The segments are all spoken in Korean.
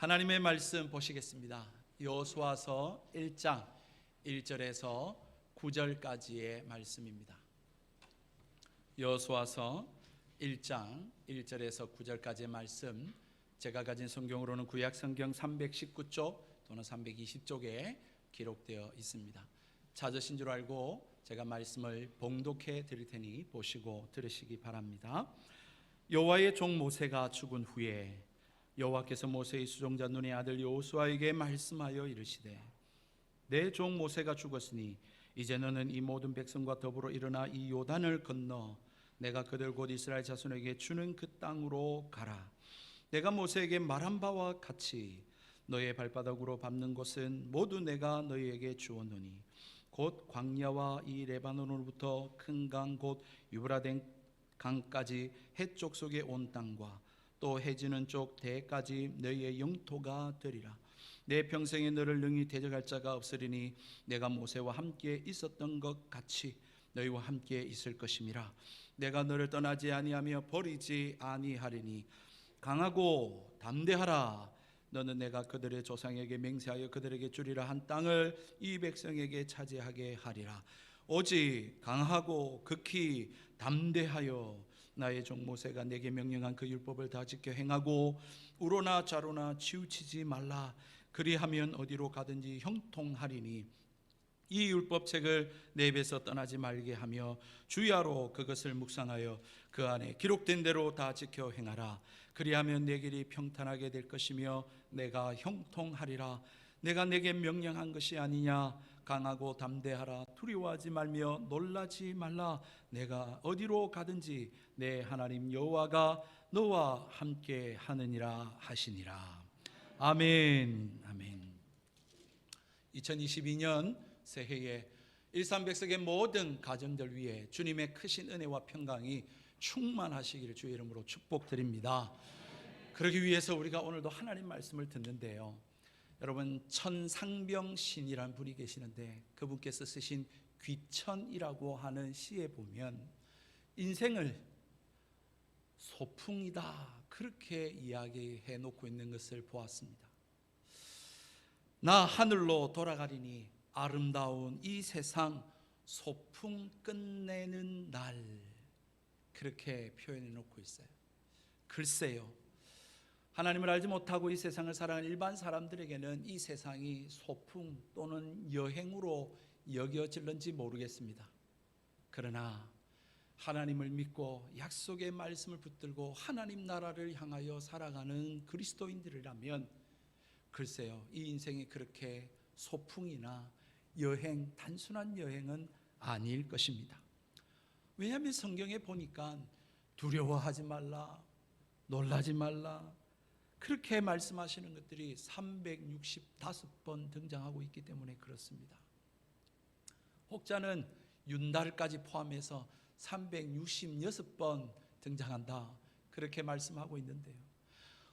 하나님의 말씀 보시겠습니다. 여호수아서 1장 1절에서 9절까지의 말씀입니다. 여호수아서 1장 1절에서 9절까지의 말씀, 제가 가진 성경으로는 구약 성경 319쪽 또는 320쪽에 기록되어 있습니다. 찾으신 줄 알고 제가 말씀을 봉독해 드릴 테니 보시고 들으시기 바랍니다. 여호와의 종 모세가 죽은 후에 여호와께서 모세의 수종자 눈의 아들 여호수아에게 말씀하여 이르시되, 내 종 모세가 죽었으니 이제 너는 이 모든 백성과 더불어 일어나 이 요단을 건너 내가 그들 곧 이스라엘 자손에게 주는 그 땅으로 가라. 내가 모세에게 말한 바와 같이 너의 발바닥으로 밟는 곳은 모두 내가 너희에게 주었노니 곧 광야와 이 레바논으로부터 큰 강 곧 유브라데 강까지 해쪽 속에 온 땅과 또 해지는 쪽 대까지 너희의 영토가 되리라. 내 평생에 너를 능히 대적할 자가 없으리니 내가 모세와 함께 있었던 것 같이 너희와 함께 있을 것임이라. 내가 너를 떠나지 아니하며 버리지 아니하리니 강하고 담대하라. 너는 내가 그들의 조상에게 맹세하여 그들에게 주리라 한 땅을 이 백성에게 차지하게 하리라. 오직 강하고 극히 담대하여 나의 종 모세가 내게 명령한 그 율법을 다 지켜 행하고 우로나 좌로나 치우치지 말라. 그리하면 어디로 가든지 형통하리니 이 율법책을 내 입에서 떠나지 말게 하며 주야로 그것을 묵상하여 그 안에 기록된 대로 다 지켜 행하라. 그리하면 내 길이 평탄하게 될 것이며 내가 형통하리라. 내가 내게 명령한 것이 아니냐. 강하고 담대하라. 두려워하지 말며 놀라지 말라. 내가 어디로 가든지 내 하나님 여호와가 너와 함께 하느니라 하시니라. 아멘. 아멘. 2022년 새해에 일산백석의 모든 가정들 위해 주님의 크신 은혜와 평강이 충만하시기를 주의 이름으로 축복드립니다. 그러기 위해서 우리가 오늘도 하나님 말씀을 듣는데요, 여러분, 천상병신이라는 분이 계시는데 그분께서 쓰신 귀천이라고 하는 시에 보면 인생을 소풍이다 그렇게 이야기해 놓고 있는 것을 보았습니다. 나 하늘로 돌아가리니 아름다운 이 세상 소풍 끝내는 날, 그렇게 표현해 놓고 있어요. 글쎄요, 하나님을 알지 못하고 이 세상을 살아가는 일반 사람들에게는 이 세상이 소풍 또는 여행으로 여겨질는지 모르겠습니다. 그러나 하나님을 믿고 약속의 말씀을 붙들고 하나님 나라를 향하여 살아가는 그리스도인들이라면 글쎄요, 이 인생이 그렇게 소풍이나 여행, 단순한 여행은 아닐 것입니다. 왜냐하면 성경에 보니까 두려워하지 말라, 놀라지 말라, 그렇게 말씀하시는 것들이 365번 등장하고 있기 때문에 그렇습니다. 혹자는 윤달까지 포함해서 366번 등장한다 그렇게 말씀하고 있는데요,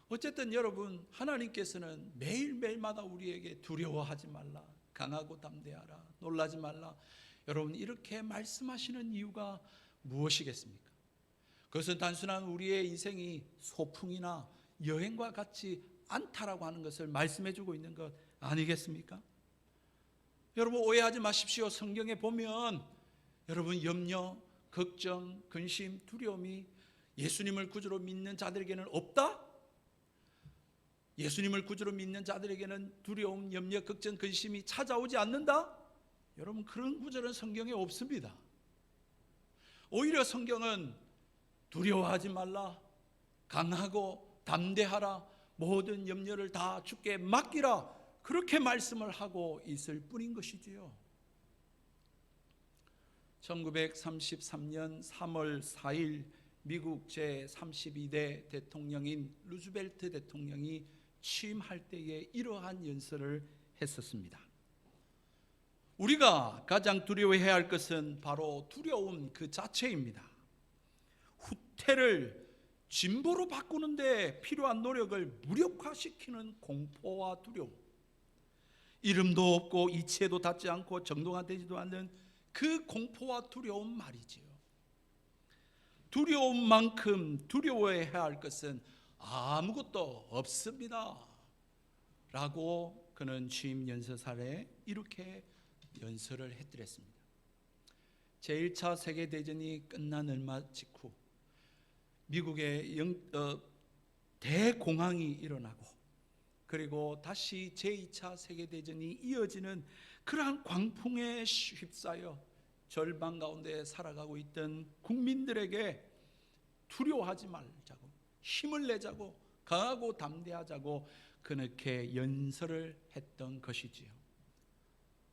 어쨌든 여러분, 하나님께서는 매일매일마다 우리에게 두려워하지 말라, 강하고 담대하라, 놀라지 말라, 여러분 이렇게 말씀하시는 이유가 무엇이겠습니까? 그것은 단순한 우리의 인생이 소풍이나 여행과 같지 않다라고 하는 것을 말씀해 주고 있는 것 아니겠습니까? 여러분 오해하지 마십시오. 성경에 보면 여러분 염려, 걱정, 근심, 두려움이 예수님을 구주로 믿는 자들에게는 없다? 예수님을 구주로 믿는 자들에게는 두려움, 염려, 걱정, 근심이 찾아오지 않는다? 여러분 그런 구절은 성경에 없습니다. 오히려 성경은 두려워하지 말라, 강하고 담대하라, 모든 염려를 다 주께 맡기라, 그렇게 말씀을 하고 있을 뿐인 것이지요. 1933년 3월 4일 미국 제32대 대통령인 루즈벨트 대통령이 취임할 때에 이러한 연설을 했었습니다. 우리가 가장 두려워해야 할 것은 바로 두려움 그 자체입니다. 후퇴를 진보로 바꾸는데 필요한 노력을 무력화시키는 공포와 두려움, 이름도 없고 이치에도 닿지 않고 정도가 되지도 않는 그 공포와 두려움 말이지요. 두려움만큼 두려워해야 할 것은 아무것도 없습니다. 라고 그는 취임 연설사에 이렇게 연설을 해드렸습니다. 제1차 세계대전이 끝난 얼마 직후 미국의 대공황이 일어나고 그리고 다시 제2차 세계대전이 이어지는 그러한 광풍에 휩싸여 절망 가운데 살아가고 있던 국민들에게 두려워하지 말자고, 힘을 내자고, 강하고 담대하자고 그렇게 연설을 했던 것이지요.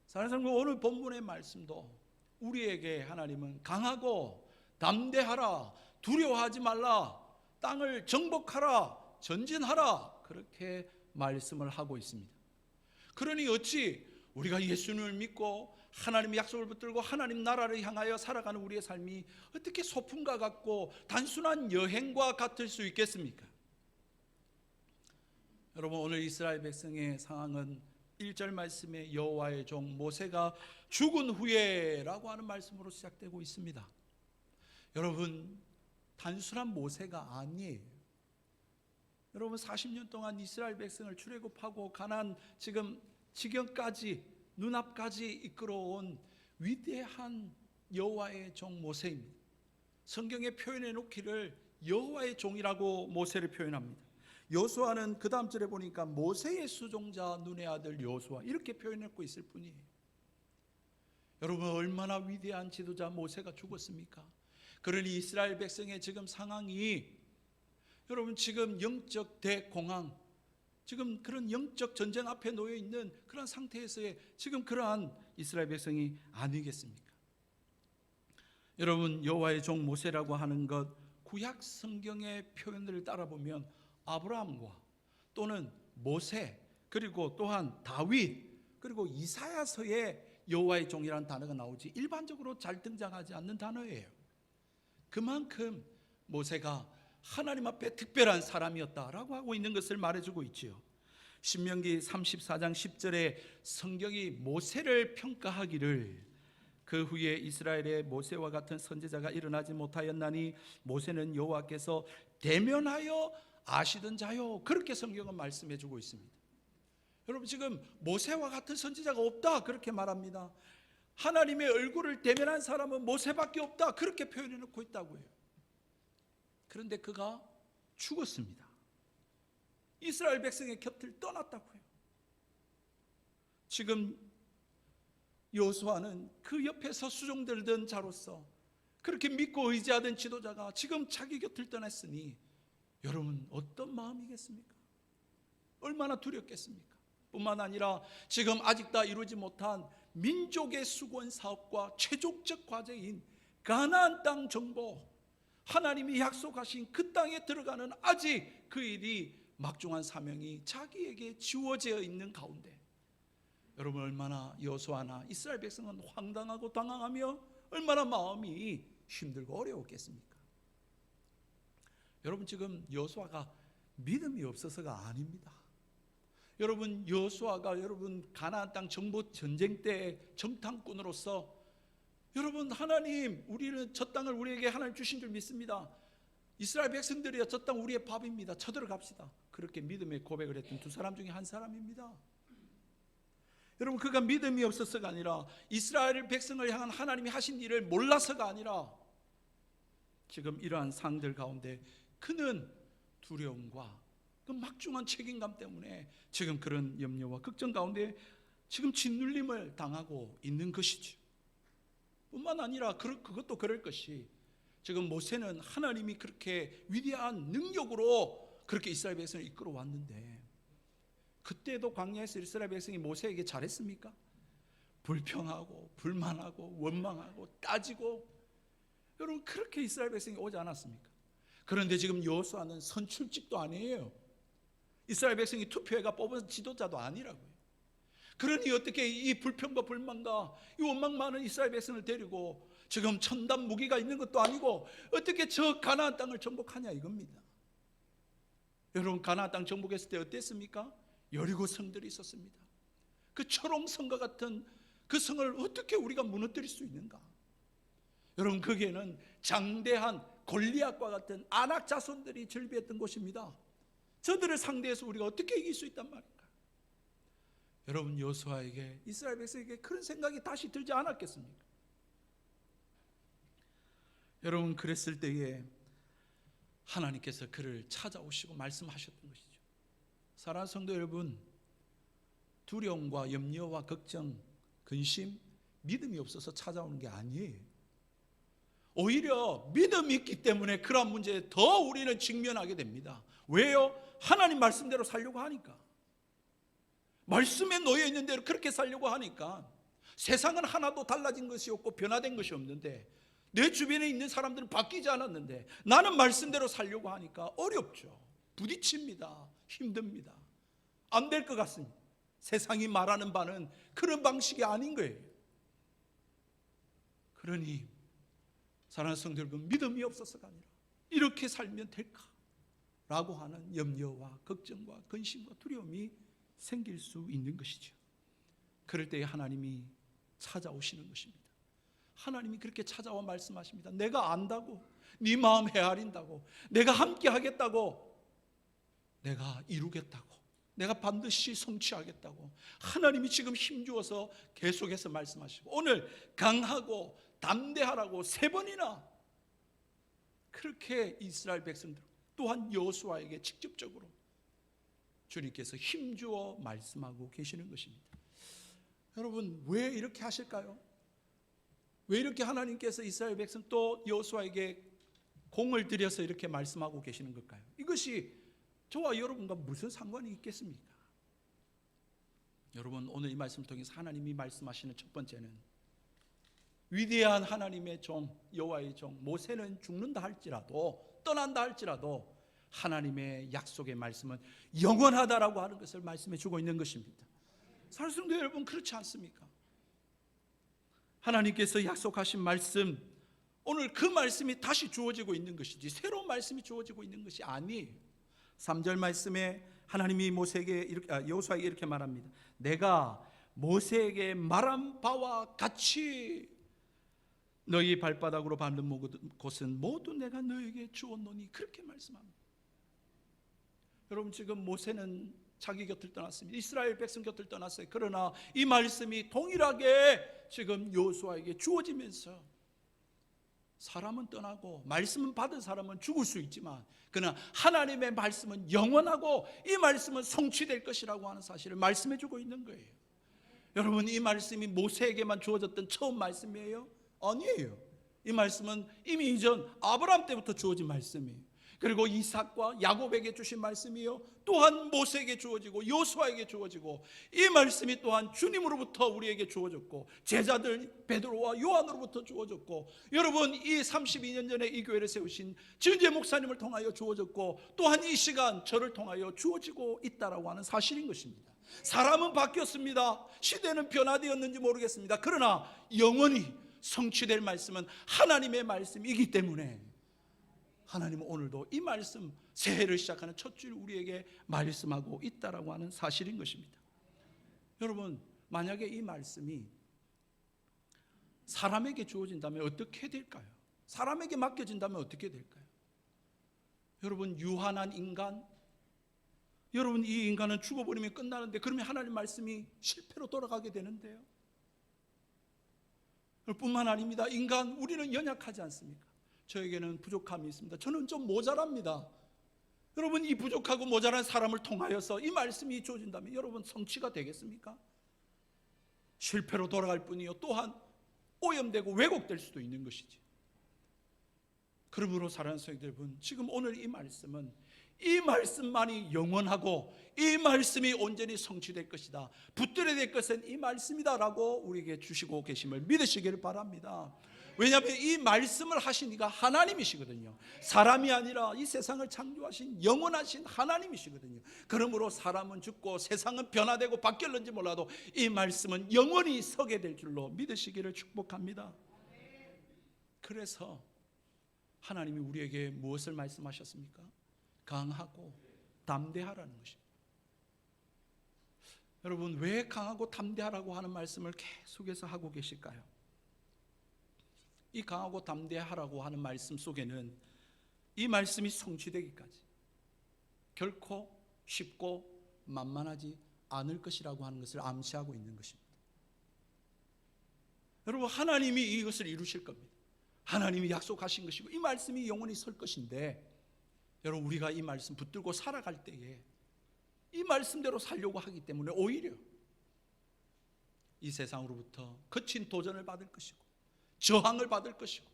사랑하는 성도, 오늘 본문의 말씀도 우리에게 하나님은 강하고 담대하라, 두려워하지 말라, 땅을 정복하라, 전진하라 그렇게 말씀을 하고 있습니다. 그러니 어찌 우리가 예수님을 믿고 하나님의 약속을 붙들고 하나님 나라를 향하여 살아가는 우리의 삶이 어떻게 소풍과 같고 단순한 여행과 같을 수 있겠습니까? 여러분, 오늘 이스라엘 백성의 상황은 1절 말씀에 여호와의 종 모세가 죽은 후에라고 하는 말씀으로 시작되고 있습니다. 여러분, 단순한 모세가 아니에요. 여러분, 40년 동안 이스라엘 백성을 출애굽하고 가나안 지금 지경까지 눈앞까지 이끌어온 위대한 여호와의 종 모세입니다. 성경에 표현해 놓기를 여호와의 종이라고 모세를 표현합니다. 여호수아는 그 다음 절에 보니까 모세의 수종자 눈의 아들 여호수아 이렇게 표현하고 있을 뿐이에요. 여러분, 얼마나 위대한 지도자 모세가 죽었습니까? 그러니 이스라엘 백성의 지금 상황이, 여러분, 지금 영적 대공황, 지금 그런 영적 전쟁 앞에 놓여 있는 그런 상태에서의 지금 그러한 이스라엘 백성이 아니겠습니까? 여러분, 여호와의 종 모세라고 하는 것, 구약 성경의 표현들을 따라 보면 아브라함과 또는 모세, 그리고 또한 다윗, 그리고 이사야서에 여호와의 종이라는 단어가 나오지 일반적으로 잘 등장하지 않는 단어예요. 그만큼 모세가 하나님 앞에 특별한 사람이었다라고 하고 있는 것을 말해주고 있지요. 신명기 34장 10절에 성경이 모세를 평가하기를 그 후에 이스라엘에 모세와 같은 선지자가 일어나지 못하였나니 모세는 여호와께서 대면하여 아시던 자요, 그렇게 성경은 말씀해 주고 있습니다. 여러분, 지금 모세와 같은 선지자가 없다 그렇게 말합니다. 하나님의 얼굴을 대면한 사람은 모세밖에 없다 그렇게 표현해 놓고 있다고요. 그런데 그가 죽었습니다. 이스라엘 백성의 곁을 떠났다고요. 지금 여호수아는 그 옆에서 수종들던 자로서 그렇게 믿고 의지하던 지도자가 지금 자기 곁을 떠났으니 여러분, 어떤 마음이겠습니까? 얼마나 두렵겠습니까? 뿐만 아니라 지금 아직 다 이루지 못한 민족의 수권 사업과 최종적 과제인 가나안 땅 정복, 하나님이 약속하신 그 땅에 들어가는 아직 그 일이 막중한 사명이 자기에게 지워져 있는 가운데 여러분, 얼마나 여호수아나 이스라엘 백성은 황당하고 당황하며 얼마나 마음이 힘들고 어려웠겠습니까? 여러분, 지금 여호수아가 믿음이 없어서가 아닙니다. 여러분, 여호수아가 여러분 가나안 땅 정복 전쟁 때 정탐꾼으로서 여러분, 하나님, 우리는 저 땅을 우리에게 하나님 주신 줄 믿습니다. 이스라엘 백성들이여 저 땅 우리의 밥입니다. 쳐들어갑시다. 그렇게 믿음의 고백을 했던 두 사람 중에 한 사람입니다. 여러분, 그가 믿음이 없어서가 아니라 이스라엘 백성을 향한 하나님이 하신 일을 몰라서가 아니라 지금 이러한 상황들 가운데 그는 두려움과 그 막중한 책임감 때문에 지금 그런 염려와 걱정 가운데 지금 짓눌림을 당하고 있는 것이죠. 뿐만 아니라 그것도 그럴 것이, 지금 모세는 하나님이 그렇게 위대한 능력으로 그렇게 이스라엘 백성을 이끌어 왔는데 그때도 광야에서 이스라엘 백성이 모세에게 잘했습니까? 불평하고 불만하고 원망하고 따지고 여러분, 그렇게 이스라엘 백성이 오지 않았습니까? 그런데 지금 여호수아는 선출직도 아니에요. 이스라엘 백성이 투표해가 뽑은 지도자도 아니라고요. 그러니 어떻게 이 불평과 불만과 이 원망 많은 이스라엘 백성을 데리고 지금 첨단 무기가 있는 것도 아니고 어떻게 저 가나안 땅을 정복하냐 이겁니다. 여러분, 가나안 땅 정복했을 때 어땠습니까? 여리고 성들이 있었습니다. 그 초롱성과 같은 그 성을 어떻게 우리가 무너뜨릴 수 있는가? 여러분, 거기에는 장대한 골리앗과 같은 아낙 자손들이 절비했던 곳입니다. 저들을 상대해서 우리가 어떻게 이길 수 있단 말인가? 여러분, 여호수아에게, 이스라엘 백성에게 그런 생각이 다시 들지 않았겠습니까? 여러분, 그랬을 때에 하나님께서 그를 찾아오시고 말씀하셨던 것이죠. 사랑하는 성도 여러분, 두려움과 염려와 걱정, 근심, 믿음이 없어서 찾아오는 게 아니에요. 오히려 믿음이 있기 때문에 그러한 문제에 더 우리는 직면하게 됩니다. 왜요? 하나님 말씀대로 살려고 하니까, 말씀에 놓여 있는 대로 그렇게 살려고 하니까. 세상은 하나도 달라진 것이 없고 변화된 것이 없는데, 내 주변에 있는 사람들은 바뀌지 않았는데 나는 말씀대로 살려고 하니까 어렵죠. 부딪힙니다. 힘듭니다. 안 될 것 같습니다. 세상이 말하는 바는 그런 방식이 아닌 거예요. 그러니 사랑하는 성도 여러분, 믿음이 없어서가 아니라 이렇게 살면 될까라고 하는 염려와 걱정과 근심과 두려움이 생길 수 있는 것이죠. 그럴 때에 하나님이 찾아오시는 것입니다. 하나님이 그렇게 찾아와 말씀하십니다. 내가 안다고, 네 마음 헤아린다고, 내가 함께 하겠다고, 내가 이루겠다고, 내가 반드시 성취하겠다고 하나님이 지금 힘주어서 계속해서 말씀하시고, 오늘 강하고 담대하라고 3번이나 그렇게 이스라엘 백성들 또한 여호수아에게 직접적으로 주님께서 힘주어 말씀하고 계시는 것입니다. 여러분, 왜 이렇게 하실까요? 왜 이렇게 하나님께서 이스라엘 백성 또 여호수아에게 공을 들여서 이렇게 말씀하고 계시는 걸까요? 이것이 저와 여러분과 무슨 상관이 있겠습니까? 여러분, 오늘 이 말씀을 통해서 하나님이 말씀하시는 첫 번째는, 위대한 하나님의 종, 여호와의 종 모세는 죽는다 할지라도, 떠난다 할지라도 하나님의 약속의 말씀은 영원하다라고 하는 것을 말씀해 주고 있는 것입니다. 사랑하는 성도 여러분, 그렇지 않습니까? 하나님께서 약속하신 말씀, 오늘 그 말씀이 다시 주어지고 있는 것이지 새로운 말씀이 주어지고 있는 것이 아니에요. 3절 말씀에 하나님이 여호수아에게 이렇게 말합니다. 내가 모세에게 말한 바와 같이 너희 발바닥으로 밟는 곳은 모두 내가 너에게 주었노니, 그렇게 말씀합니다. 여러분, 지금 모세는 자기 곁을 떠났습니다. 이스라엘 백성 곁을 떠났어요. 그러나 이 말씀이 동일하게 지금 여호수아에게 주어지면서, 사람은 떠나고 말씀은 받은 사람은 죽을 수 있지만 그러나 하나님의 말씀은 영원하고 이 말씀은 성취될 것이라고 하는 사실을 말씀해 주고 있는 거예요. 여러분, 이 말씀이 모세에게만 주어졌던 처음 말씀이에요? 아니에요. 이 말씀은 이미 이전 아브라함 때부터 주어진 말씀이에요. 그리고 이삭과 야곱에게 주신 말씀이요, 또한 모세에게 주어지고 여호수아에게 주어지고, 이 말씀이 또한 주님으로부터 우리에게 주어졌고, 제자들 베드로와 요한으로부터 주어졌고, 여러분, 이 32년 전에 이 교회를 세우신 지은재 목사님을 통하여 주어졌고, 또한 이 시간 저를 통하여 주어지고 있다라고 하는 사실인 것입니다. 사람은 바뀌었습니다. 시대는 변화되었는지 모르겠습니다. 그러나 영원히 성취될 말씀은 하나님의 말씀이기 때문에 하나님은 오늘도 이 말씀, 새해를 시작하는 첫 줄 우리에게 말씀하고 있다라고 하는 사실인 것입니다. 여러분, 만약에 이 말씀이 사람에게 주어진다면 어떻게 될까요? 사람에게 맡겨진다면 어떻게 될까요? 여러분, 유한한 인간, 여러분, 이 인간은 죽어버리면 끝나는데, 그러면 하나님 말씀이 실패로 돌아가게 되는데요. 뿐만 아닙니다. 인간, 우리는 연약하지 않습니까? 저에게는 부족함이 있습니다. 저는 좀 모자랍니다. 여러분, 이 부족하고 모자란 사람을 통하여서 이 말씀이 주어진다면 여러분, 성취가 되겠습니까? 실패로 돌아갈 뿐이요, 또한 오염되고 왜곡될 수도 있는 것이지. 그러므로 사랑하는 성도 여러분, 지금 오늘 이 말씀은, 이 말씀만이 영원하고 이 말씀이 온전히 성취될 것이다, 붙들어야 될 것은 이 말씀이다라고 우리에게 주시고 계심을 믿으시기를 바랍니다. 왜냐하면 이 말씀을 하신 이가 하나님이시거든요. 사람이 아니라 이 세상을 창조하신 영원하신 하나님이시거든요. 그러므로 사람은 죽고 세상은 변화되고 바뀌었는지 몰라도 이 말씀은 영원히 서게 될 줄로 믿으시기를 축복합니다. 그래서 하나님이 우리에게 무엇을 말씀하셨습니까? 강하고 담대하라는 것입니다. 여러분, 왜 강하고 담대하라고 하는 말씀을 계속해서 하고 계실까요? 이 강하고 담대하라고 하는 말씀 속에는 이 말씀이 성취되기까지 결코 쉽고 만만하지 않을 것이라고 하는 것을 암시하고 있는 것입니다. 여러분, 하나님이 이것을 이루실 겁니다. 하나님이 약속하신 것이고 이 말씀이 영원히 설 것인데, 여러분, 우리가 이 말씀 붙들고 살아갈 때에 이 말씀대로 살려고 하기 때문에 오히려 이 세상으로부터 거친 도전을 받을 것이고 저항을 받을 것이고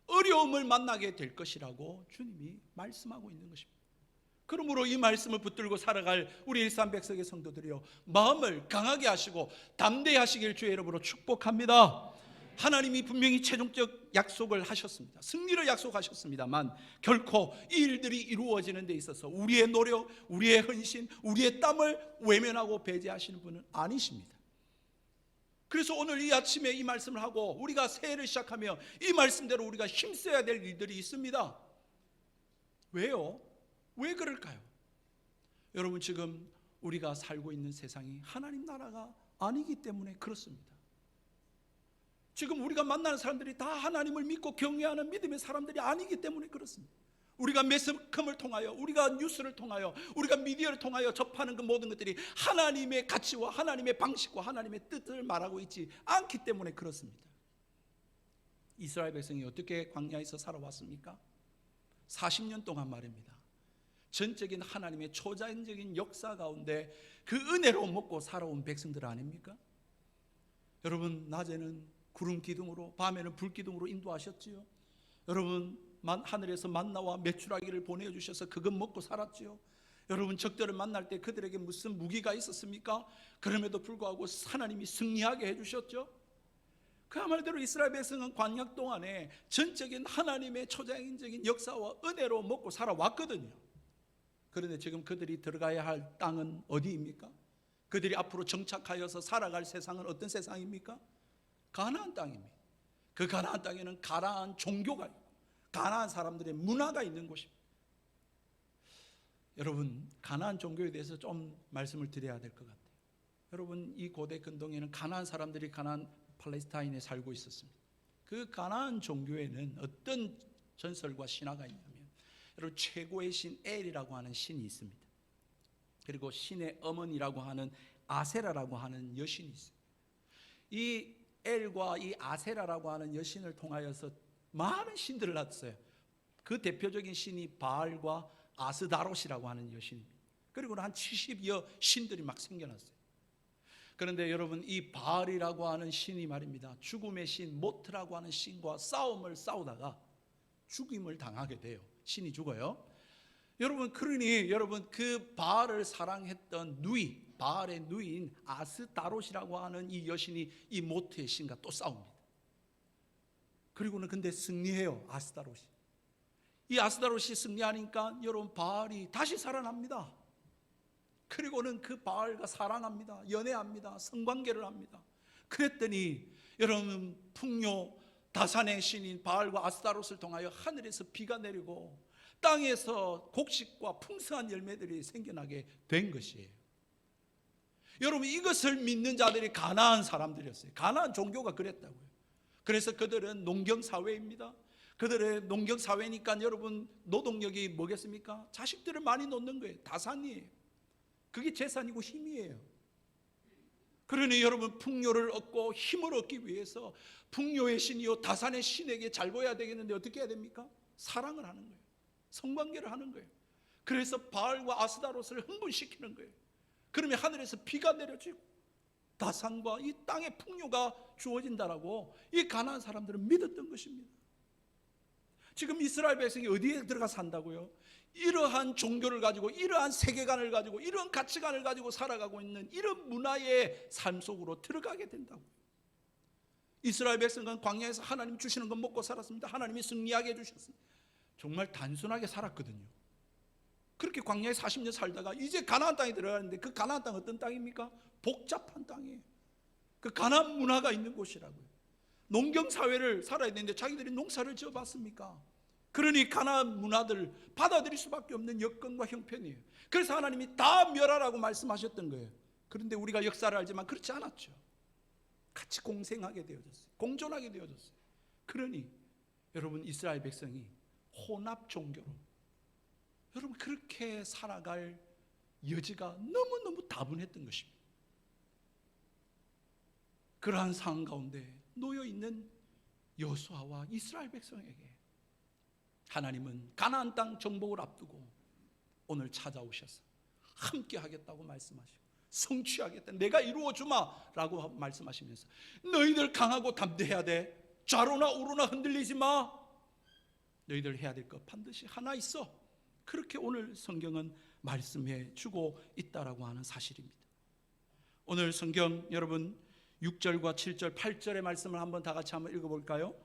어려움을 만나게 될 것이라고 주님이 말씀하고 있는 것입니다. 그러므로 이 말씀을 붙들고 살아갈 우리 일산백석의 성도들이요, 마음을 강하게 하시고 담대하시길 주의 이름으로 축복합니다. 하나님이 분명히 최종적 약속을 하셨습니다. 승리를 약속하셨습니다만 결코 이 일들이 이루어지는 데 있어서 우리의 노력, 우리의 헌신, 우리의 땀을 외면하고 배제하시는 분은 아니십니다. 그래서 오늘 이 아침에 이 말씀을 하고 우리가 새해를 시작하며 이 말씀대로 우리가 힘써야 될 일들이 있습니다. 왜요? 왜 그럴까요? 여러분, 지금 우리가 살고 있는 세상이 하나님 나라가 아니기 때문에 그렇습니다. 지금 우리가 만나는 사람들이 다 하나님을 믿고 경외하는 믿음의 사람들이 아니기 때문에 그렇습니다. 우리가 매스컴을 통하여, 우리가 뉴스를 통하여, 우리가 미디어를 통하여 접하는 그 모든 것들이 하나님의 가치와 하나님의 방식과 하나님의 뜻을 말하고 있지 않기 때문에 그렇습니다. 이스라엘 백성이 어떻게 광야에서 살아왔습니까? 40년 동안 말입니다. 전적인 하나님의 초자연적인 역사 가운데 그 은혜로 먹고 살아온 백성들 아닙니까? 여러분, 낮에는 구름 기둥으로, 밤에는 불 기둥으로 인도하셨지요. 여러분, 하늘에서 만나와 메추라기를 보내주셔서 그것 먹고 살았지요. 여러분, 적들을 만날 때 그들에게 무슨 무기가 있었습니까? 그럼에도 불구하고 하나님이 승리하게 해주셨죠. 그야말로 이스라엘 백성은 광야 동안에 전적인 하나님의 초자연적인 역사와 은혜로 먹고 살아왔거든요. 그런데 지금 그들이 들어가야 할 땅은 어디입니까? 그들이 앞으로 정착하여서 살아갈 세상은 어떤 세상입니까? 가나안 땅입니다. 그 가나안 땅에는 가나안 종교가 있고 가나안 사람들의 문화가 있는 곳입니다. 여러분, 가나안 종교에 대해서 좀 말씀을 드려야 될 것 같아요. 여러분, 이 고대 근동에는 가나안 사람들이 가나안 팔레스타인에 살고 있었습니다. 그 가나안 종교에는 어떤 전설과 신화가 있냐면, 여러분, 최고의 신 엘이라고 하는 신이 있습니다. 그리고 신의 어머니라고 하는 아세라라고 하는 여신이 있어요. 이 엘과 이 아세라라고 하는 여신을 통하여서 많은 신들을 낳았어요. 그 대표적인 신이 바알과 아스다롯이라고 하는 여신입니다. 그리고는 한 70여 신들이 막 생겨났어요. 그런데 여러분, 이 바알이라고 하는 신이 말입니다, 죽음의 신 모트라고 하는 신과 싸움을 싸우다가 죽임을 당하게 돼요. 신이 죽어요. 여러분, 그러니 여러분, 그 바알을 사랑했던 누이, 바알의 누이인 아스다롯이라고 하는 이 여신이 이 모트의 신과 또 싸웁니다. 그리고는 근데 승리해요. 아스다롯이. 이 아스다롯이 승리하니까 여러분, 바알이 다시 살아납니다. 그리고는 그 바알과 사랑합니다. 연애합니다. 성관계를 합니다. 그랬더니 여러분, 풍요 다산의 신인 바알과 아스다롯을 통하여 하늘에서 비가 내리고 땅에서 곡식과 풍성한 열매들이 생겨나게 된 것이에요. 여러분, 이것을 믿는 자들이 가나안 사람들이었어요. 가나안 종교가 그랬다고요. 그래서 그들은 농경사회입니다. 그들의 농경사회니까 여러분, 노동력이 뭐겠습니까? 자식들을 많이 놓는 거예요. 다산이에요. 그게 재산이고 힘이에요. 그러니 여러분, 풍요를 얻고 힘을 얻기 위해서 풍요의 신이요 다산의 신에게 잘 보여야 되겠는데 어떻게 해야 됩니까? 사랑을 하는 거예요. 성관계를 하는 거예요. 그래서 바알과 아스다롯을 흥분시키는 거예요. 그러면 하늘에서 비가 내려지고 다산과 이 땅의 풍요가 주어진다라고 이 가나안 사람들은 믿었던 것입니다. 지금 이스라엘 백성이 어디에 들어가 산다고요? 이러한 종교를 가지고, 이러한 세계관을 가지고, 이러한 가치관을 가지고 살아가고 있는 이런 문화의 삶 속으로 들어가게 된다고. 이스라엘 백성은 광야에서 하나님 주시는 것 먹고 살았습니다. 하나님이 승리하게 해주셨습니다. 정말 단순하게 살았거든요. 그렇게 광야에 40년 살다가 이제 가나안 땅에 들어가는데, 그 가나안 땅 어떤 땅입니까? 복잡한 땅이에요. 그 가나안 문화가 있는 곳이라고요. 농경사회를 살아야 되는데 자기들이 농사를 지어봤습니까? 그러니 가나안 문화들 받아들일 수밖에 없는 여건과 형편이에요. 그래서 하나님이 다 멸하라고 말씀하셨던 거예요. 그런데 우리가 역사를 알지만 그렇지 않았죠. 같이 공생하게 되어졌어요. 공존하게 되어졌어요. 그러니 여러분, 이스라엘 백성이 혼합 종교로 여러분 그렇게 살아갈 여지가 너무너무 다분했던 것입니다. 그러한 상황 가운데 놓여 있는 여호수아와 이스라엘 백성에게 하나님은 가나안 땅 정복을 앞두고 오늘 찾아오셔서 함께 하겠다고 말씀하시고 성취하겠다, 내가 이루어주마 라고 말씀하시면서 너희들 강하고 담대해야 돼. 좌로나 우로나 흔들리지 마. 너희들 해야 될 것 반드시 하나 있어. 그렇게 오늘 성경은 말씀해 주고 있다라고 하는 사실입니다. 오늘 성경 여러분 6절과 7절 8절의 말씀을 한번 다 같이 한번 읽어볼까요?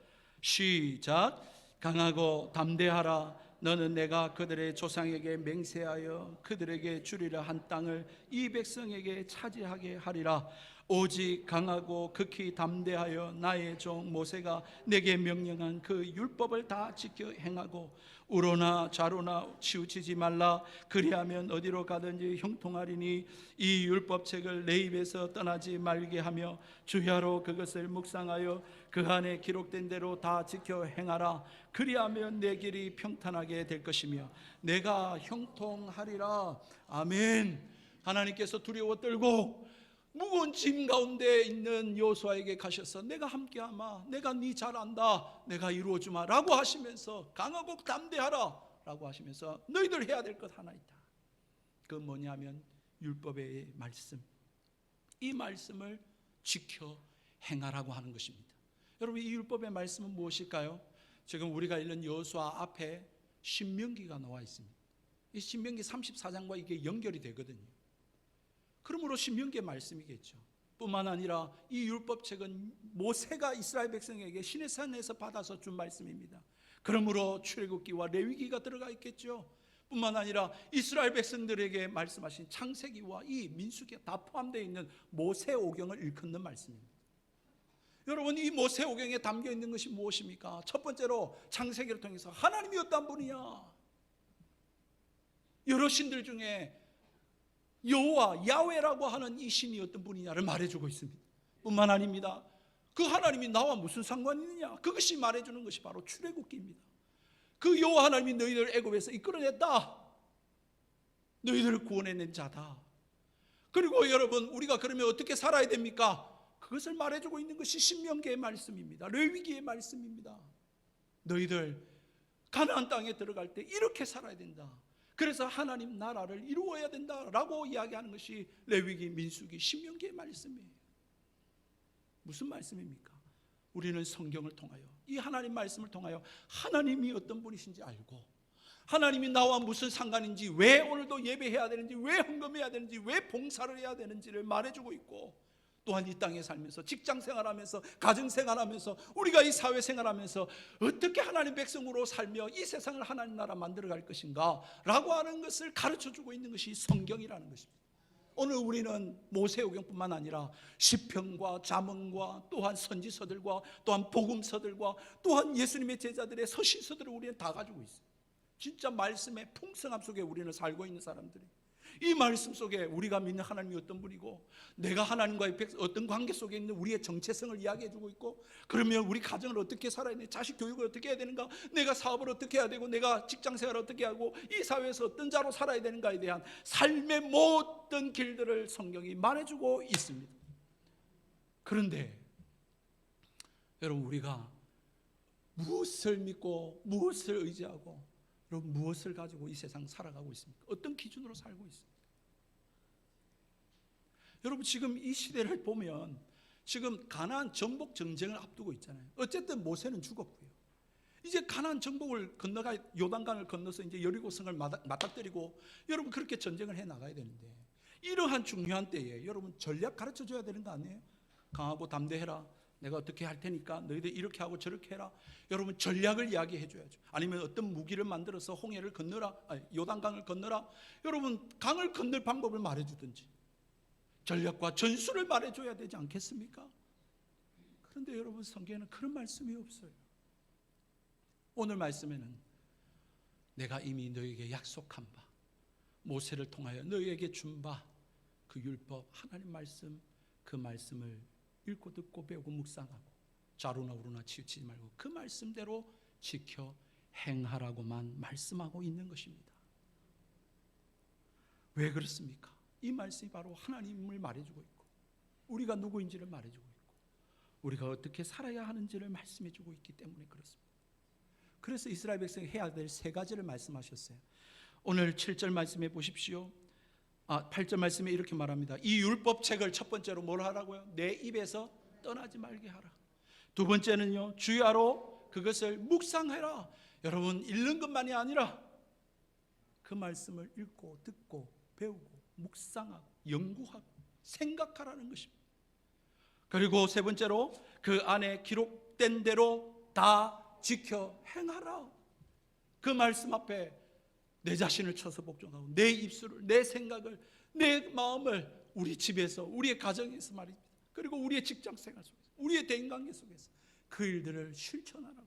시작. 강하고 담대하라. 너는 내가 그들의 조상에게 맹세하여 그들에게 주리라 한 땅을 이 백성에게 차지하게 하리라. 오직 강하고 극히 담대하여 나의 종 모세가 내게 명령한 그 율법을 다 지켜 행하고 우로나 좌로나 치우치지 말라. 그리하면 어디로 가든지 형통하리니 이 율법책을 내 입에서 떠나지 말게 하며 주야로 그것을 묵상하여 그 안에 기록된 대로 다 지켜 행하라. 그리하면 내 길이 평탄하게 될 것이며 내가 형통하리라. 아멘. 하나님께서 두려워 떨고 무거운 짐 가운데 있는 여호수아에게 가셔서 내가 함께하마, 내가 네 잘 안다, 내가 이루어주마 라고 하시면서 강하고 담대하라 라고 하시면서 너희들 해야 될 것 하나 있다. 그건 뭐냐면 율법의 말씀, 이 말씀을 지켜 행하라고 하는 것입니다. 여러분, 이 율법의 말씀은 무엇일까요? 지금 우리가 읽는 여호수아 앞에 신명기가 나와 있습니다. 이 신명기 34장과 이게 연결이 되거든요. 그러므로 신명기의 말씀이겠죠. 뿐만 아니라 이 율법책은 모세가 이스라엘 백성에게 시내산에서 받아서 준 말씀입니다. 그러므로 출애굽기와 레위기가 들어가 있겠죠. 뿐만 아니라 이스라엘 백성들에게 말씀하신 창세기와 이 민수기가 다 포함되어 있는 모세오경을 일컫는 말씀입니다. 여러분, 이 모세오경에 담겨 있는 것이 무엇입니까? 첫 번째로 창세기를 통해서 하나님이 어떤 분이냐, 여러 신들 중에 여호와 야훼라고 하는 이 신이 어떤 분이냐를 말해주고 있습니다. 뿐만 아닙니다. 그 하나님이 나와 무슨 상관이 있느냐, 그것이 말해주는 것이 바로 출애굽기입니다. 그 여호와 하나님이 너희들을 애굽에서 이끌어냈다, 너희들을 구원해낸 자다. 그리고 여러분, 우리가 그러면 어떻게 살아야 됩니까? 그것을 말해주고 있는 것이 신명기의 말씀입니다. 레위기의 말씀입니다. 너희들 가나안 땅에 들어갈 때 이렇게 살아야 된다. 그래서 하나님 나라를 이루어야 된다라고 이야기하는 것이 레위기, 민수기, 신명기의 말씀이에요. 무슨 말씀입니까? 우리는 성경을 통하여, 이 하나님 말씀을 통하여 하나님이 어떤 분이신지 알고, 하나님이 나와 무슨 상관인지, 왜 오늘도 예배해야 되는지, 왜 헌금해야 되는지, 왜 봉사를 해야 되는지를 말해주고 있고, 또한 이 땅에 살면서, 직장생활하면서, 가정생활하면서, 우리가 이 사회생활하면서 어떻게 하나님 백성으로 살며 이 세상을 하나님 나라 만들어갈 것인가 라고 하는 것을 가르쳐주고 있는 것이 성경이라는 것입니다. 오늘 우리는 모세오경뿐만 아니라 시편과 잠언과 또한 선지서들과 또한 복음서들과 또한 예수님의 제자들의 서신서들을 우리는 다 가지고 있어요. 진짜 말씀의 풍성함 속에 우리는 살고 있는 사람들이, 이 말씀 속에 우리가 믿는 하나님이 어떤 분이고, 내가 하나님과의 어떤 관계 속에 있는 우리의 정체성을 이야기해주고 있고, 그러면 우리 가정을 어떻게 살아야 되는가, 자식 교육을 어떻게 해야 되는가, 내가 사업을 어떻게 해야 되고, 내가 직장생활을 어떻게 하고, 이 사회에서 어떤 자로 살아야 되는가에 대한 삶의 모든 길들을 성경이 말해주고 있습니다. 그런데 여러분, 우리가 무엇을 믿고 무엇을 의지하고 여러분 무엇을 가지고 이 세상 살아가고 있습니까? 어떤 기준으로 살고 있습니까? 여러분, 지금 이 시대를 보면 지금 가나안 정복 전쟁을 앞두고 있잖아요. 어쨌든 모세는 죽었고요. 이제 가나안 정복을 건너가, 요단강을 건너서 이제 여리고성을 맞닥뜨리고 여러분 그렇게 전쟁을 해 나가야 되는데, 이러한 중요한 때에 여러분 전략 가르쳐 줘야 되는 거 아니에요? 강하고 담대해라, 내가 어떻게 할 테니까 너희들 이렇게 하고 저렇게 해라. 여러분 전략을 이야기해 줘야죠. 아니면 어떤 무기를 만들어서 홍해를 건너라, 요단강을 건너라. 여러분 강을 건널 방법을 말해 주든지 전략과 전술을 말해 줘야 되지 않겠습니까? 그런데 여러분 성경에는 그런 말씀이 없어요. 오늘 말씀에는 내가 이미 너에게 약속한 바, 모세를 통하여 너희에게 준 바, 그 율법, 하나님 말씀, 그 말씀을 읽고 듣고 배우고 묵상하고 좌로나 우로나 치우치지 말고 그 말씀대로 지켜 행하라고만 말씀하고 있는 것입니다. 왜 그렇습니까? 이 말씀이 바로 하나님을 말해주고 있고 우리가 누구인지를 말해주고 있고 우리가 어떻게 살아야 하는지를 말씀해주고 있기 때문에 그렇습니다. 그래서 이스라엘 백성이 해야 될 세 가지를 말씀하셨어요. 오늘 7절 말씀해 보십시오. 8절 말씀에 이렇게 말합니다. 이 율법책을 첫 번째로 뭘 하라고요? 내 입에서 떠나지 말게 하라. 두 번째는요, 주야로 그것을 묵상해라. 여러분, 읽는 것만이 아니라 그 말씀을 읽고 듣고 배우고 묵상하고 연구하고 생각하라는 것입니다. 그리고 세 번째로 그 안에 기록된 대로 다 지켜 행하라. 그 말씀 앞에 내 자신을 쳐서 복종하고 내 입술을, 내 생각을, 내 마음을 우리 집에서, 우리의 가정에서 말입니다. 그리고 우리의 직장 생활 속에서, 우리의 대인관계 속에서 그 일들을 실천하라고.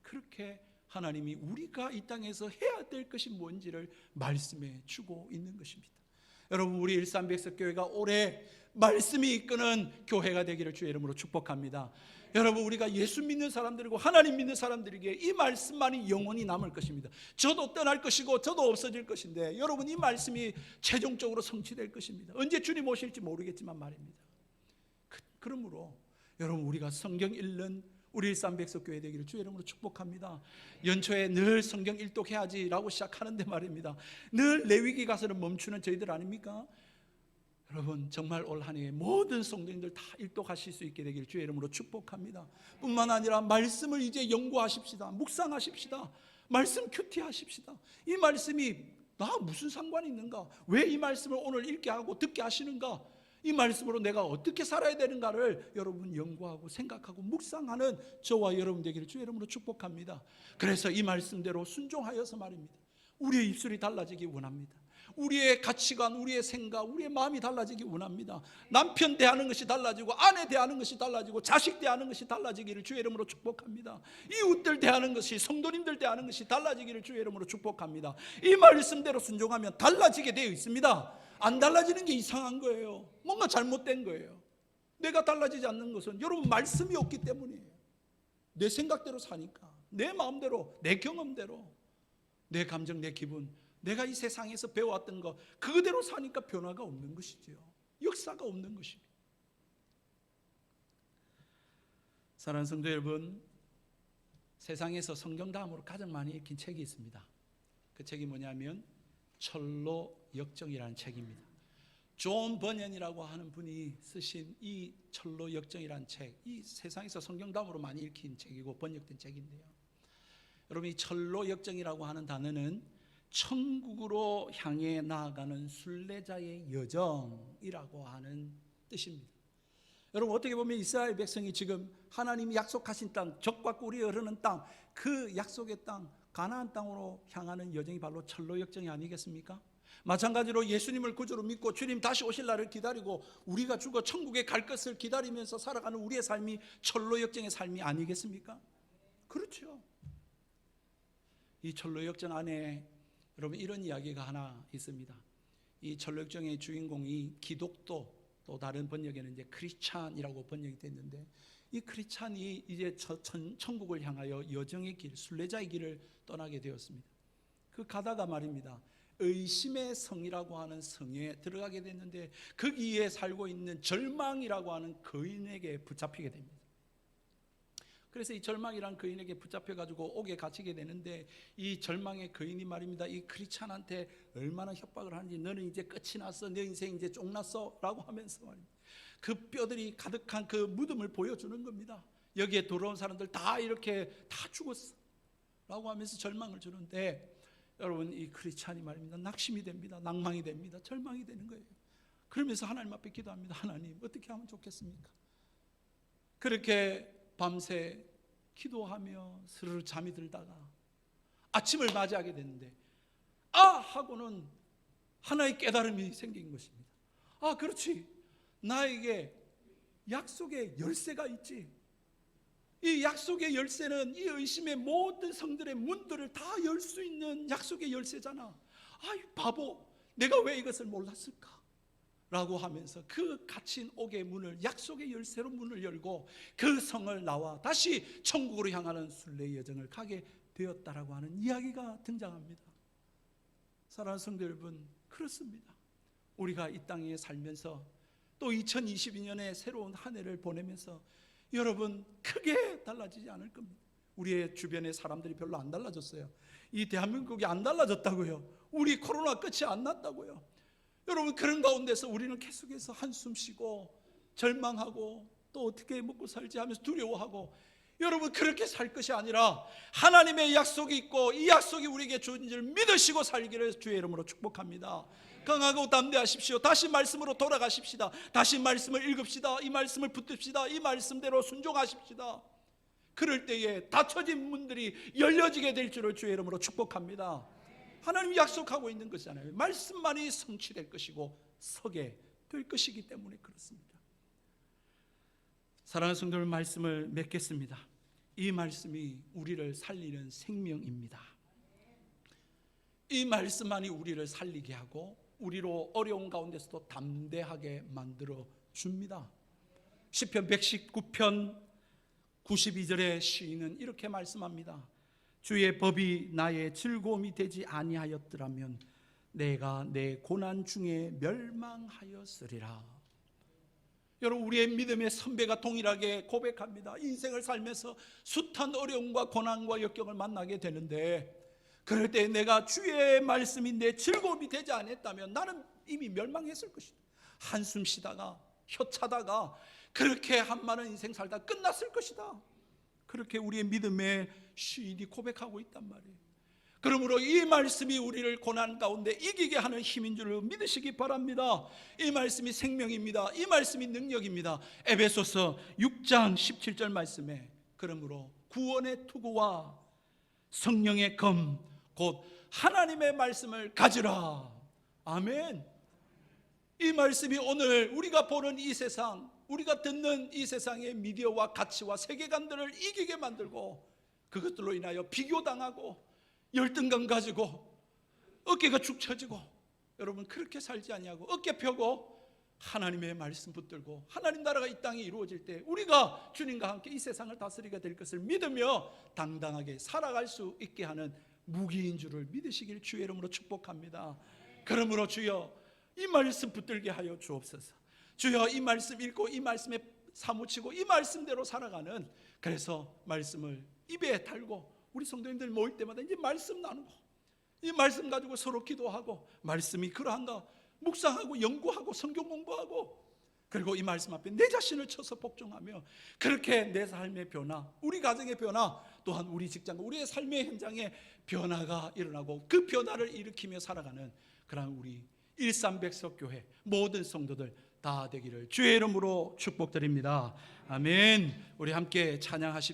그렇게 하나님이 우리가 이 땅에서 해야 될 것이 뭔지를 말씀해 주고 있는 것입니다. 여러분, 우리 일산백석교회가 올해 말씀이 이끄는 교회가 되기를 주의 이름으로 축복합니다. 여러분, 우리가 예수 믿는 사람들이고 하나님 믿는 사람들에게 이 말씀만이 영원히 남을 것입니다. 저도 떠날 것이고 저도 없어질 것인데 여러분, 이 말씀이 최종적으로 성취될 것입니다. 언제 주님 오실지 모르겠지만 말입니다. 그러므로 여러분, 우리가 성경 읽는 우리 일산백석교회 되기를 주의 이름으로 축복합니다. 연초에 늘 성경 일독해야지라고 시작하는데 말입니다, 늘 레위기 가서는 멈추는 저희들 아닙니까? 여러분, 정말 올 한 해에 모든 성도님들 다 일독하실 수 있게 되기를 주의 이름으로 축복합니다. 뿐만 아니라 말씀을 이제 연구하십시다. 묵상하십시다. 말씀 큐티하십시다. 이 말씀이 나 무슨 상관이 있는가? 왜 이 말씀을 오늘 읽게 하고 듣게 하시는가? 이 말씀으로 내가 어떻게 살아야 되는가를 여러분 연구하고 생각하고 묵상하는 저와 여러분 되기를 주의 이름으로 축복합니다. 그래서 이 말씀대로 순종하여서 말입니다, 우리의 입술이 달라지기 원합니다. 우리의 가치관, 우리의 생각, 우리의 마음이 달라지기 원합니다. 남편 대하는 것이 달라지고 아내 대하는 것이 달라지고 자식 대하는 것이 달라지기를 주의 이름으로 축복합니다. 이웃들 대하는 것이, 성도님들 대하는 것이 달라지기를 주의 이름으로 축복합니다. 이 말씀대로 순종하면 달라지게 되어 있습니다. 안 달라지는 게 이상한 거예요. 뭔가 잘못된 거예요. 내가 달라지지 않는 것은 여러분 말씀이 없기 때문이에요. 내 생각대로 사니까, 내 마음대로, 내 경험대로, 내 감정, 내 기분, 내가 이 세상에서 배워왔던 거 그대로 사니까 변화가 없는 것이죠. 역사가 없는 것입니다. 사랑하는 성도 여러분, 세상에서 성경 다음으로 가장 많이 읽힌 책이 있습니다. 그 책이 뭐냐면 철로 역정이라는 책입니다. 존 버년이라고 하는 분이 쓰신 이 철로 역정이라는 책, 이 세상에서 성경 다음으로 많이 읽힌 책이고 번역된 책인데요, 여러분, 이 철로 역정이라고 하는 단어는 천국으로 향해 나아가는 순례자의 여정이라고 하는 뜻입니다. 여러분, 어떻게 보면 이스라엘 백성이 지금 하나님이 약속하신 땅, 젖과 꿀이 흐르는 땅, 그 약속의 땅, 가나안 땅으로 향하는 여정이 바로 철로 역정이 아니겠습니까? 마찬가지로 예수님을 구주로 믿고 주님 다시 오실 날을 기다리고 우리가 죽어 천국에 갈 것을 기다리면서 살아가는 우리의 삶이 철로 역정의 삶이 아니겠습니까? 그렇죠. 이 철로 역정 안에 여러분 이런 이야기가 하나 있습니다. 이 철로 역정의 주인공이 기독도, 또 다른 번역에는 이제 크리스찬이라고 번역이 됐는데, 이 크리스찬이 이제 천국을 향하여 여정의 길, 순례자의 길을 떠나게 되었습니다. 그 가다가 말입니다, 의심의 성이라고 하는 성에 들어가게 됐는데 거기에 살고 있는 절망이라고 하는 거인에게 붙잡히게 됩니다. 그래서 이 절망이란 거인에게 붙잡혀가지고 옥에 갇히게 되는데, 이 절망의 거인이 말입니다, 이 크리스찬한테 얼마나 협박을 하는지, 너는 이제 끝이 났어, 너 인생 이제 쫑났어 라고 하면서 말입니다, 그 뼈들이 가득한 그 무덤을 보여주는 겁니다. 여기에 돌아온 사람들 다 이렇게 다 죽었어 라고 하면서 절망을 주는데, 여러분, 이 크리스찬이 말입니다, 낙심이 됩니다. 낭망이 됩니다. 절망이 되는 거예요. 그러면서 하나님 앞에 기도합니다. 하나님, 어떻게 하면 좋겠습니까? 그렇게 밤새 기도하며 스르르 잠이 들다가 아침을 맞이하게 됐는데, 하고는 하나의 깨달음이 생긴 것입니다. 그렇지, 나에게 약속의 열쇠가 있지. 이 약속의 열쇠는 이 의심의 모든 성들의 문들을 다 열 수 있는 약속의 열쇠잖아. 바보, 내가 왜 이것을 몰랐을까? 라고 하면서 그 갇힌 옥의 문을 약속의 열쇠로 문을 열고 그 성을 나와 다시 천국으로 향하는 순례 여정을 가게 되었다라고 하는 이야기가 등장합니다. 사랑하는 성도 여러분, 그렇습니다. 우리가 이 땅에 살면서 또 2022년에 새로운 한 해를 보내면서 여러분 크게 달라지지 않을 겁니다. 우리의 주변의 사람들이 별로 안 달라졌어요. 이 대한민국이 안 달라졌다고요. 우리 코로나 끝이 안 났다고요. 여러분, 그런 가운데서 우리는 계속해서 한숨 쉬고 절망하고 또 어떻게 먹고 살지 하면서 두려워하고, 여러분 그렇게 살 것이 아니라 하나님의 약속이 있고 이 약속이 우리에게 주어진 줄 믿으시고 살기를 주의 이름으로 축복합니다. 강하고 담대하십시오. 다시 말씀으로 돌아가십시다. 다시 말씀을 읽읍시다. 이 말씀을 붙듭시다. 이 말씀대로 순종하십시다. 그럴 때에 닫혀진 문들이 열려지게 될 줄을 주의 이름으로 축복합니다. 하나님이 약속하고 있는 것이잖아요. 말씀만이 성취될 것이고 서게 될 것이기 때문에 그렇습니다. 사랑하는 성도들, 말씀을 맺겠습니다. 이 말씀이 우리를 살리는 생명입니다. 이 말씀만이 우리를 살리게 하고 우리로 어려운 가운데서도 담대하게 만들어 줍니다. 시편 119편 92절의 시인은 이렇게 말씀합니다. 주의 법이 나의 즐거움이 되지 아니하였더라면 내가 내 고난 중에 멸망하였으리라. 여러분, 우리의 믿음의 선배가 동일하게 고백합니다. 인생을 살면서 숱한 어려움과 고난과 역경을 만나게 되는데, 그럴 때 내가 주의 말씀이 내 즐거움이 되지 않았다면 나는 이미 멸망했을 것이다. 한숨 쉬다가 혀차다가 그렇게 한 많은 인생 살다 끝났을 것이다. 그렇게 우리의 믿음의 시인이 고백하고 있단 말이에요. 그러므로 이 말씀이 우리를 고난 가운데 이기게 하는 힘인 줄 믿으시기 바랍니다. 이 말씀이 생명입니다. 이 말씀이 능력입니다. 에베소서 6장 17절 말씀에 그러므로 구원의 투구와 성령의 검 곧 하나님의 말씀을 가지라. 아멘. 이 말씀이 오늘 우리가 보는 이 세상, 우리가 듣는 이 세상의 미디어와 가치와 세계관들을 이기게 만들고 그것들로 인하여 비교당하고 열등감 가지고 어깨가 축 처지고, 여러분 그렇게 살지 아니하고 어깨 펴고 하나님의 말씀 붙들고 하나님 나라가 이 땅에 이루어질 때 우리가 주님과 함께 이 세상을 다스리게 될 것을 믿으며 당당하게 살아갈 수 있게 하는 무기인 줄을 믿으시길 주의 이름으로 축복합니다. 그러므로 주여 이 말씀 붙들게 하여 주옵소서. 주여 이 말씀 읽고 이 말씀에 사무치고 이 말씀대로 살아가는, 그래서 말씀을 입에 달고 우리 성도님들 모일 때마다 이제 말씀 나누고 이 말씀 가지고 서로 기도하고 말씀이 그러한가 묵상하고 연구하고 성경 공부하고, 그리고 이 말씀 앞에 내 자신을 쳐서 복종하며 그렇게 내 삶의 변화, 우리 가정의 변화, 또한 우리 직장, 우리의 삶의 현장에 변화가 일어나고 그 변화를 일으키며 살아가는 그런 우리 일삼백석교회 모든 성도들 다 되기를 주의 이름으로 축복드립니다. 아멘. 우리 함께 찬양하십시오.